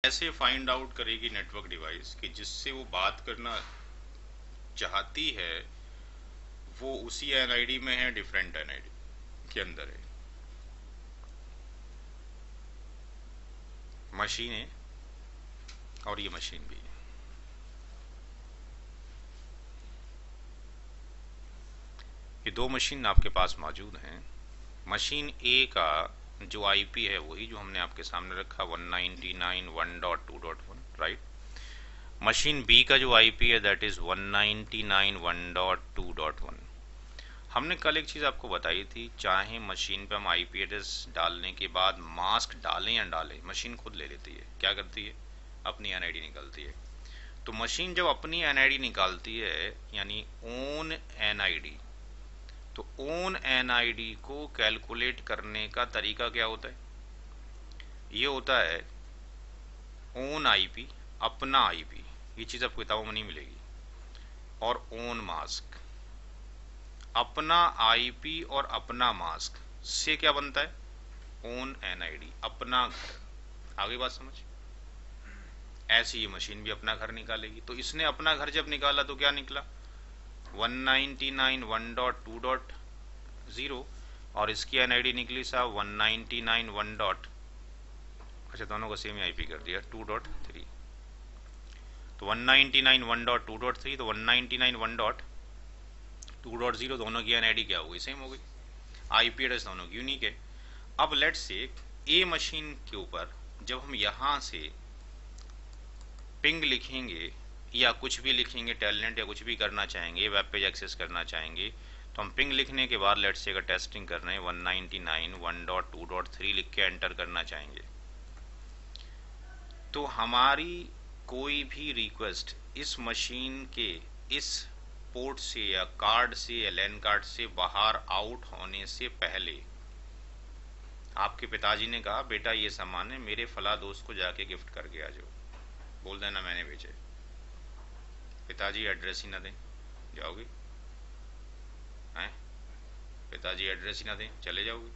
कैसे find out करेगी network device कि जिससे वो बात करना चाहती है वो उसी एनआईडी में है, डिफरेंट एनआईडी के अंदर है। मशीन है और ये मशीन भी है। ये दो मशीन आपके पास मौजूद हैं। मशीन ए का जो आईपी है वही जो हमने आपके सामने रखा 199.1.2.1, राइट। मशीन बी का जो आईपी है दैट इज 199.1.2.1। हमने कल एक चीज़ आपको बताई थी, चाहे मशीन पे हम आईपी एड्रेस डालने के बाद मास्क डालें या डालें, मशीन खुद ले लेती है। क्या करती है? अपनी एनआईडी निकालती है। तो मशीन जब अपनी एनआईडी निकालती है यानी ओन एनआईडी, तो ओन एनआईडी को कैलकुलेट करने का तरीका क्या होता है? ये होता है ओन आईपी, अपना आईपी। ये चीज़ आपको किताबों में नहीं मिलेगी। और ओन मास्क, अपना आईपी और अपना मास्क से क्या बनता है? ओन एनआईडी, अपना घर। आगे बात समझ? ऐसी ये मशीन भी अपना घर निकालेगी। तो इसने अपना घर जब निकाला तो क्या निकला? 199.1.2.0 और इसकी एनआईडी निकली साहब 199.1. अच्छा, दोनों को सेम ही आईपी कर दिया 2.3। तो 199.1.2.3 तो 199.1.2.0 दोनों की एनआईडी क्या हो गई? सेम हो गई। आईपी एड्रेस दोनों की यूनिक है। अब लेट्स से ए मशीन के ऊपर जब हम यहां से पिंग लिखेंगे या कुछ भी लिखेंगे, टेलनेट या कुछ भी करना चाहेंगे, वेब पेज एक्सेस करना चाहेंगे, तो हम पिंग लिखने के बाद लेट्स से अगर टेस्टिंग कर रहे हैं 199.1.2.3 लिख के एंटर करना चाहेंगे, तो हमारी कोई भी रिक्वेस्ट इस मशीन के इस पोर्ट से या कार्ड से या लैन कार्ड से बाहर आउट होने से पहले आपके पिताजी ने कहा बेटा ये सामान है, मेरे फला दोस्त को जाके गिफ्ट करके आ जाओ, बोल देना मैंने भेजे। पिताजी एड्रेस ही ना दें, जाओगे? हैं? पिताजी एड्रेस ही ना दें, चले जाओगे?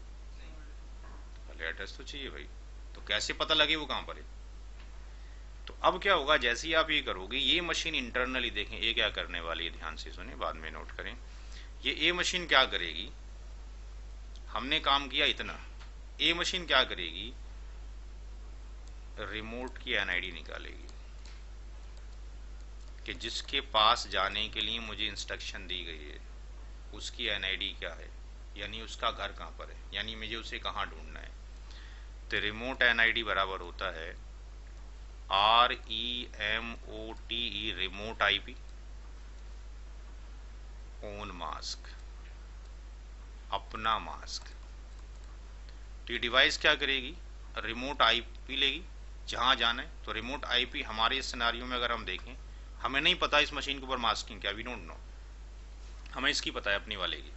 पहले एड्रेस तो चाहिए भाई। तो कैसे पता लगे वो कहां पर है? तो अब क्या होगा, जैसे ही आप ये करोगे, ये मशीन इंटरनली देखें ये क्या करने वाली है, ध्यान से सुने, बाद में नोट करें। ये मशीन क्या करेगी? हमने काम किया इतना। ये मशीन क्या करेगी? रिमोट की एनआईडी निकालेगी कि जिसके पास जाने के लिए मुझे इंस्ट्रक्शन दी गई है उसकी एनआईडी क्या है, यानी उसका घर कहां पर है, यानी मुझे उसे कहां ढूंढना है। तो रिमोट एनआईडी बराबर होता है REMOTE, remote IP own mask, अपना मास्क। तो ये डिवाइस क्या करेगी? रिमोट आईपी लेगी जहां जाना है। तो रिमोट आईपी हमारे इस सिनेरियो में अगर हम देखें, हमें नहीं पता इस मशीन के ऊपर मास्किंग क्या, वी डोंट नो, हमें इसकी पता है अपनी वाले की।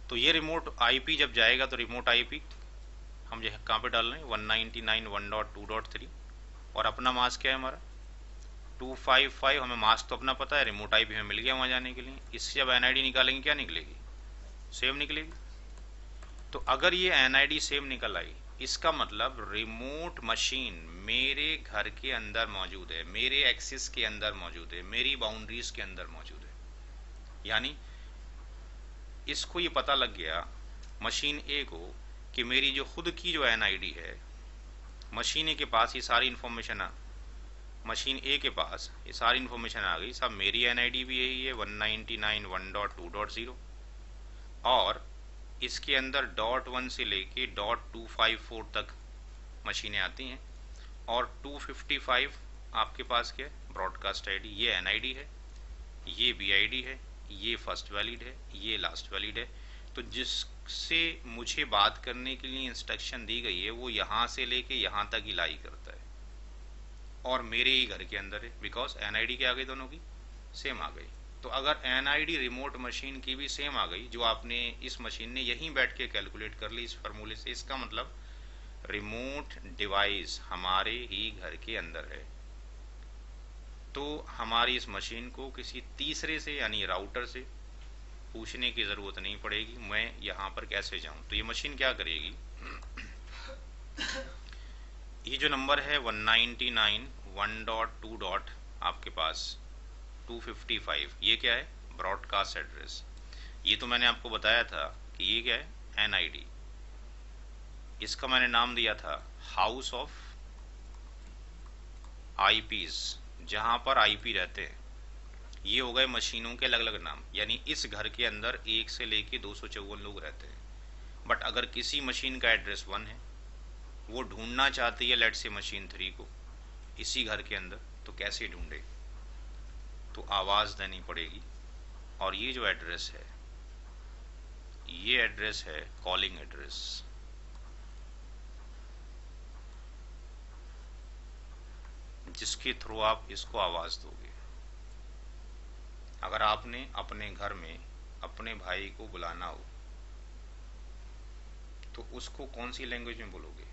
तो ये रिमोट आईपी जब जाएगा तो रिमोट आईपी हम जो कहाँ पे डाल रहे हैं 199.1.2.3 और अपना मास्क क्या है हमारा 255। हमें मास्क तो अपना पता है, रिमोट आईपी हमें मिल गया वहाँ जाने के लिए। इससे जब एनआईडी निकालेंगे क्या निकलेगी? सेम निकलेगी। तो अगर ये एनआईडी सेम निकल आई, इसका मतलब रिमोट मशीन मेरे घर के अंदर मौजूद है, मेरे एक्सेस के अंदर मौजूद है, मेरी बाउंड्रीज के अंदर मौजूद है। यानी इसको ये पता लग गया मशीन ए को कि मेरी जो खुद की जो एनआईडी है, मशीन ए के पास ये सारी इंफॉर्मेशन मशीन ए के पास ये सारी इंफॉर्मेशन आ गई। सब मेरी एनआईडी भी यही है 199.1.2.0 और इसके अंदर .1 से लेके .254 तक मशीनें आती हैं और 255 आपके पास क्या है? Broadcast ID. ये एनआईडी है, ये बीआईडी है, ये फर्स्ट वैलिड है, ये लास्ट वैलिड है। तो जिससे मुझे बात करने के लिए इंस्ट्रक्शन दी गई है वो यहाँ से लेके यहाँ तक ही लाई करता है और मेरे ही घर के अंदर है, बिकॉज एनआईडी क्या आ गई, दोनों की सेम आ गई। तो अगर एनआईडी रिमोट मशीन की भी सेम आ गई जो आपने इस मशीन ने यहीं बैठ के कैलकुलेट कर ली इस फार्मूले से, इसका मतलब रिमोट डिवाइस हमारे ही घर के अंदर है। तो हमारी इस मशीन को किसी तीसरे से यानी राउटर से पूछने की ज़रूरत नहीं पड़ेगी मैं यहाँ पर कैसे जाऊँ। तो ये मशीन क्या करेगी, ये जो नंबर है 199 1.2 डॉट आपके पास 255, ये क्या है? Broadcast address. ये तो मैंने आपको बताया था कि ये क्या है? एनआईडी। इसका मैंने नाम दिया था हाउस ऑफ आईपीज, जहां पर आईपी रहते हैं। ये हो गए मशीनों के अलग अलग नाम, यानी इस घर के अंदर 1 से लेके 254 लोग रहते हैं। बट अगर किसी मशीन का एड्रेस 1 है, वो ढूंढना चाहती है लेट से मशीन 3 को इसी घर के अंदर, तो कैसे ढूंढे? तो आवाज देनी पड़ेगी। और ये जो एड्रेस है, ये एड्रेस है कॉलिंग एड्रेस। जिसके थ्रू आप इसको आवाज दोगे। अगर आपने अपने घर में अपने भाई को बुलाना हो तो उसको कौन सी लैंग्वेज में बोलोगे?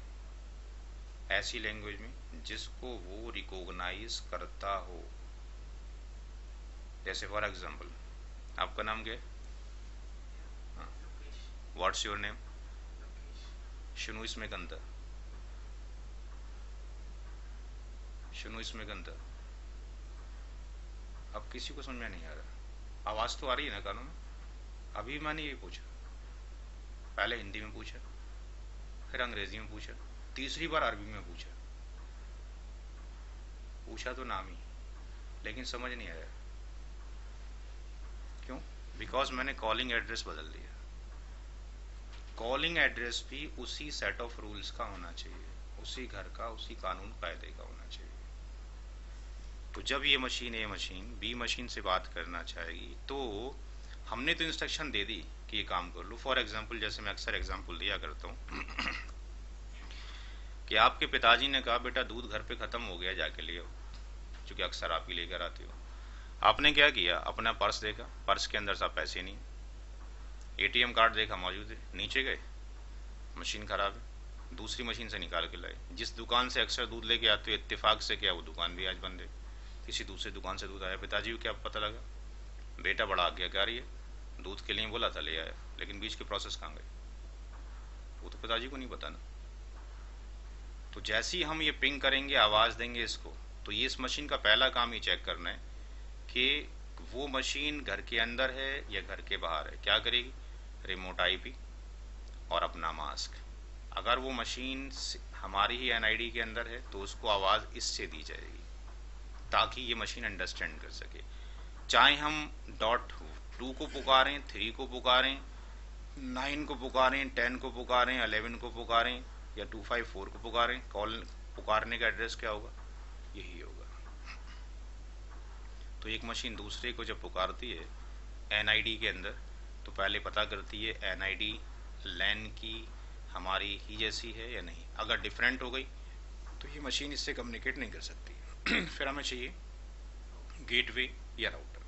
ऐसी लैंग्वेज में जिसको वो रिकॉग्नाइज करता हो। जैसे फॉर एग्जांपल, आपका नाम क्या है? What's your name? शुनु इसमें गंदा, शुनु इसमें गंदा। अब किसी को समझ में नहीं आ रहा। आवाज तो आ रही है ना कानों में? अभी मैंने ये पूछा, पहले हिंदी में पूछा, फिर अंग्रेजी में पूछा, तीसरी बार अरबी में पूछा। पूछा तो नाम ही, लेकिन समझ नहीं आया। क्यों? बिकॉज मैंने कॉलिंग एड्रेस बदल दिया। कॉलिंग एड्रेस भी उसी सेट ऑफ रूल्स का होना चाहिए, उसी घर का, उसी कानून कायदे का होना चाहिए। तो जब ये मशीन ए मशीन बी मशीन से बात करना चाहेगी, तो हमने तो इंस्ट्रक्शन दे दी कि ये काम कर लो। फॉर एग्जांपल, जैसे मैं अक्सर एग्जांपल दिया करता हूँ कि आपके पिताजी ने कहा बेटा दूध घर पे खत्म हो गया, जाके ले आओ, चूंकि अक्सर आप ही लेकर आते हो। आपने क्या किया? अपना पर्स देखा, पर्स के अंदर सब पैसे नहीं, एटीएम कार्ड देखा मौजूद है, नीचे गए, मशीन खराब है, दूसरी मशीन से निकाल के लाए। जिस दुकान से अक्सर दूध लेके आते हो, इत्तेफाक से क्या वो दुकान भी आज बंद है, किसी दूसरी दुकान से दूध आया। पिताजी को क्या पता लगा? बेटा बड़ा आज्ञाकारी है, दूध के लिए बोला था ले आया, लेकिन बीच के प्रोसेस कहाँ गए? वो तो पिताजी को नहीं पता ना। तो जैसे ही हम ये पिंग करेंगे, आवाज देंगे इसको, तो ये इस मशीन का पहला काम ही चेक करना है कि वो मशीन घर के अंदर है या घर के बाहर है। क्या करेगी? रिमोट आईपी और अपना मास्क। अगर वो मशीन हमारी ही एनआईडी के अंदर है तो उसको आवाज इससे दी जाएगी, ताकि ये मशीन अंडरस्टैंड कर सके। चाहे हम .2 को पुकारें, 3 को पुकारें, 9 को पुकारें, 10 को पुकारें, 11 को पुकारें, या 254 को पुकारें, कॉल पुकारने का एड्रेस क्या होगा? यही होगा। तो एक मशीन दूसरे को जब पुकारती है एनआईडी के अंदर, तो पहले पता करती है एनआईडी लैन की हमारी ही जैसी है या नहीं। अगर डिफरेंट हो गई तो ये मशीन इससे कम्युनिकेट नहीं कर सकती। फिर हमें चाहिए गेटवे या राउटर।